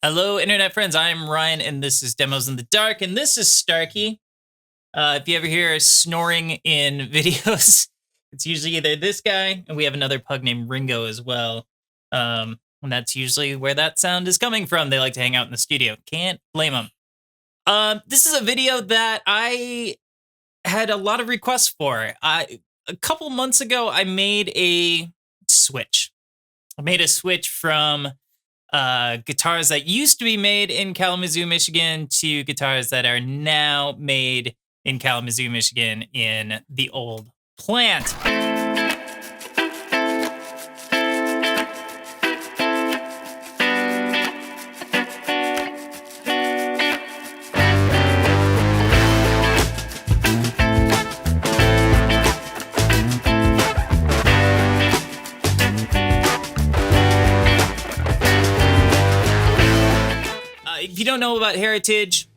Hello, internet friends. I'm Ryan, and this is Demos in the Dark, and this is Starkey. If you ever hear snoring in videos, it's usually either this guy, and we have another pug named Ringo as well. And that's usually where that sound is coming from. They like to hang out in the studio. Can't blame them. This is a video that I had a lot of requests for. A couple months ago, I made a switch. I made a switch from guitars that used to be made in Kalamazoo, Michigan to guitars that are now made in Kalamazoo, Michigan in the old plant. If you don't know about Heritage,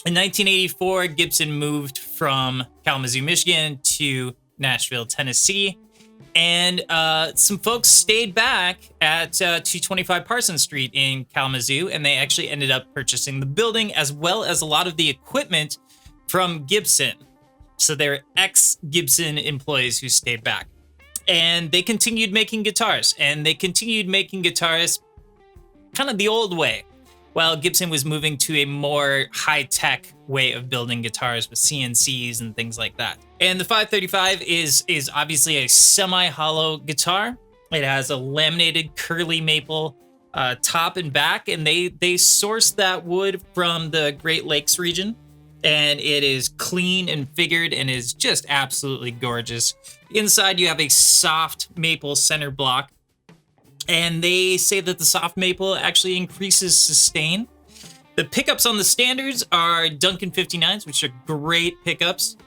in 1984, Gibson moved from Kalamazoo, Michigan to Nashville, Tennessee. And some folks stayed back at 225 Parsons Street in Kalamazoo, and they actually ended up purchasing the building as well as a lot of the equipment from Gibson. So they're ex-Gibson employees who stayed back. And they continued making guitars, and they continued making guitars kind of the old way. Well, Gibson was moving to a more high-tech way of building guitars with CNCs and things like that. And the 535 is obviously a semi-hollow guitar. It has a laminated curly maple top and back, and they sourced that wood from the Great Lakes region. And it is clean and figured and is just absolutely gorgeous. Inside, you have a soft maple center block. And they say that the soft maple actually increases sustain. The pickups on the standards are Duncan 59s, which are great pickups.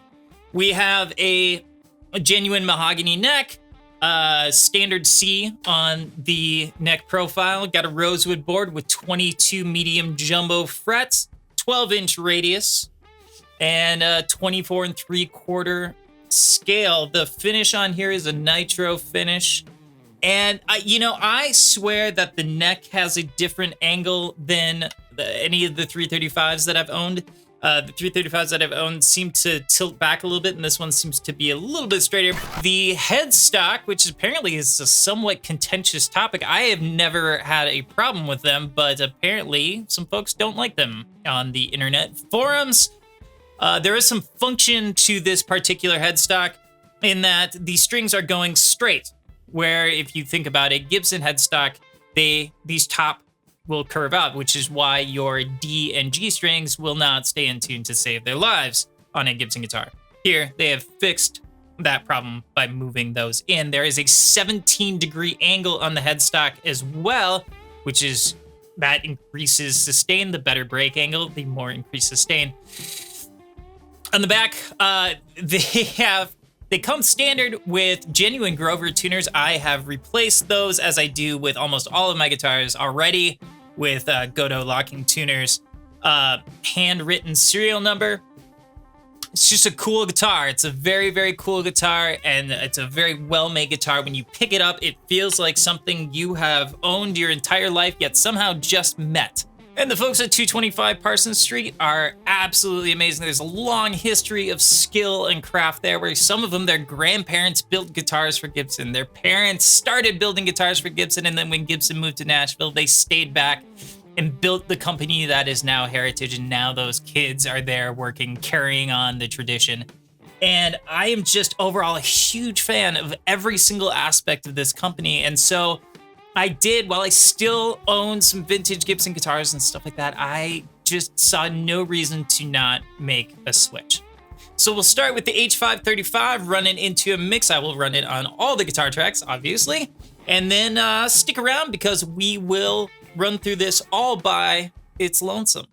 We have a genuine mahogany neck, standard C on the neck profile. Got a rosewood board with 22 medium jumbo frets, 12-inch radius, and a 24 3/4 scale. The finish on here is a nitro finish. And, I swear that the neck has a different angle than any of the 335s that I've owned. The 335s that I've owned seem to tilt back a little bit, and this one seems to be a little bit straighter. The headstock, which apparently is a somewhat contentious topic, I have never had a problem with them, but apparently some folks don't like them on the internet forums. There is some function to this particular headstock in that the strings are going straight. Where if you think about it, Gibson headstock, these top will curve out, which is why your D and G strings will not stay in tune to save their lives on a Gibson guitar. Here, they have fixed that problem by moving those in. There is a 17-degree angle on the headstock as well, which is that increases sustain. The better break angle, the more increased sustain. On the back, they come standard with genuine Grover tuners. I have replaced those, as I do with almost all of my guitars already, with Godot locking tuners. Handwritten serial number. It's just a cool guitar. It's a very, very cool guitar, and it's a very well-made guitar. When you pick it up, it feels like something you have owned your entire life, yet somehow just met. And the folks at 225 Parsons Street are absolutely amazing. There's a long history of skill and craft there, where some of them, their grandparents built guitars for Gibson. Their parents started building guitars for Gibson, and then when Gibson moved to Nashville, they stayed back and built the company that is now Heritage, and now those kids are there working, carrying on the tradition. And I am just overall a huge fan of every single aspect of this company, and so while I still own some vintage Gibson guitars and stuff like that, I just saw no reason to not make a switch. So we'll start with the H-535, run it into a mix. I will run it on all the guitar tracks, obviously. And then stick around because we will run through this all by its lonesome.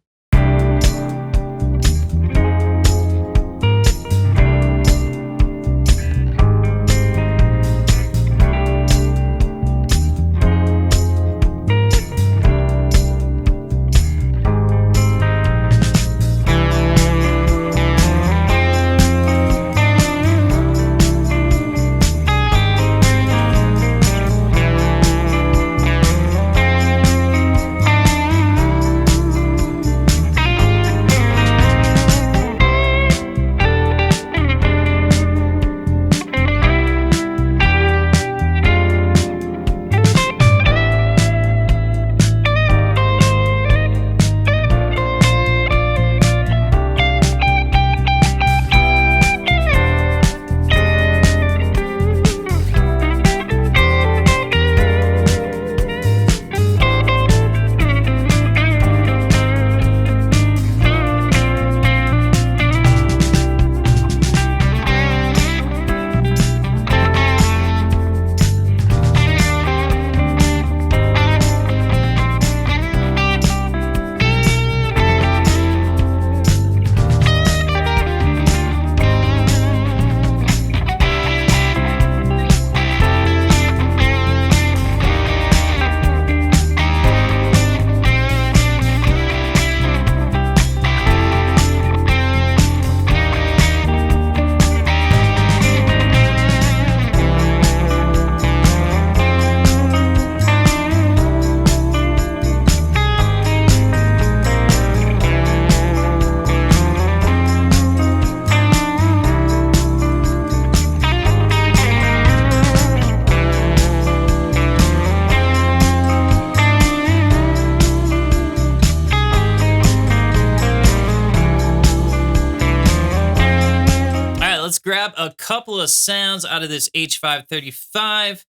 grab a couple of sounds out of this H-535.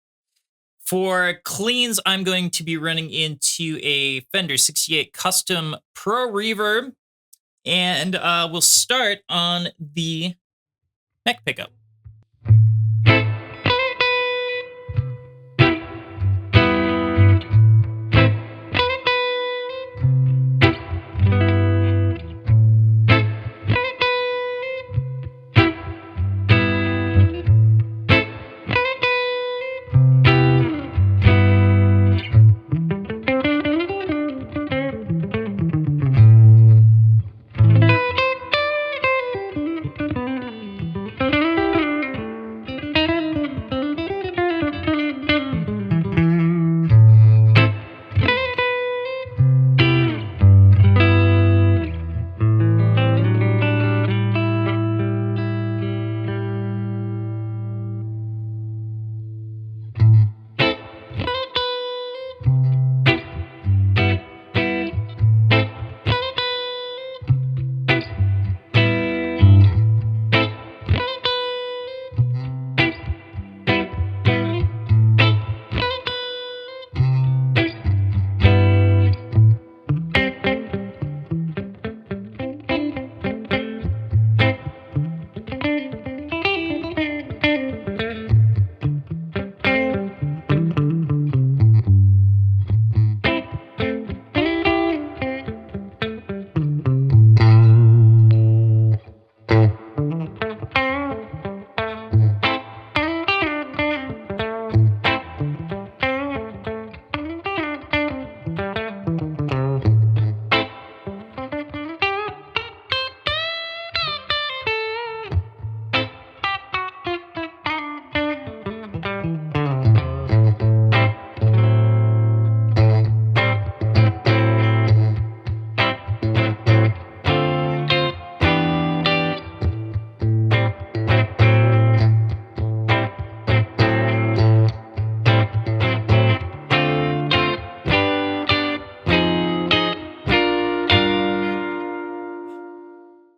For cleans, I'm going to be running into a Fender 68 Custom Pro Reverb. And we'll start on the neck pickup.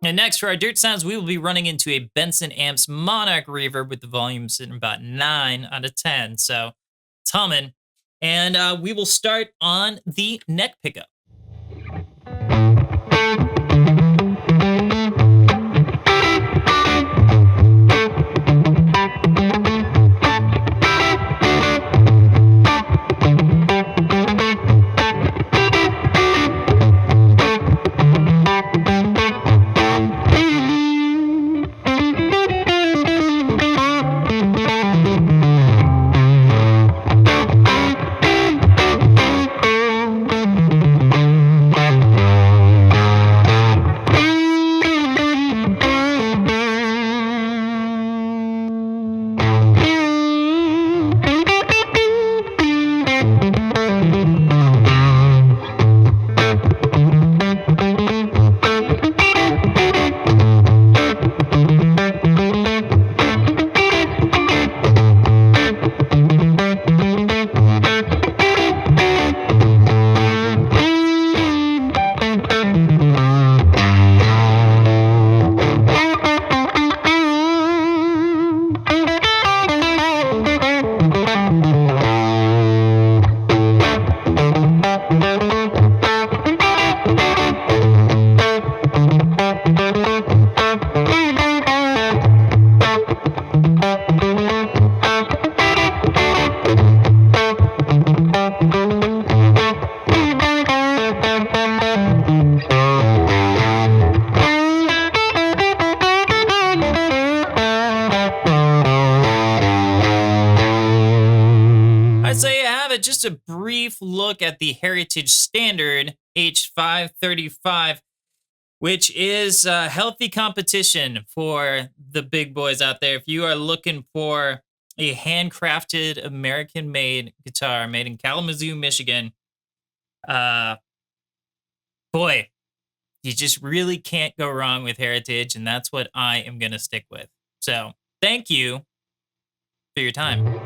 And next, for our dirt sounds, we will be running into a Benson Amps Monarch reverb with the volume sitting about 9 out of 10. So it's humming. And we will start on the neck pickup. Just a brief look at the Heritage Standard H-535, which is healthy competition for the big boys out there. If you are looking for a handcrafted American-made guitar made in Kalamazoo, Michigan, boy, you just really can't go wrong with Heritage, and that's what I am going to stick with. So thank you for your time.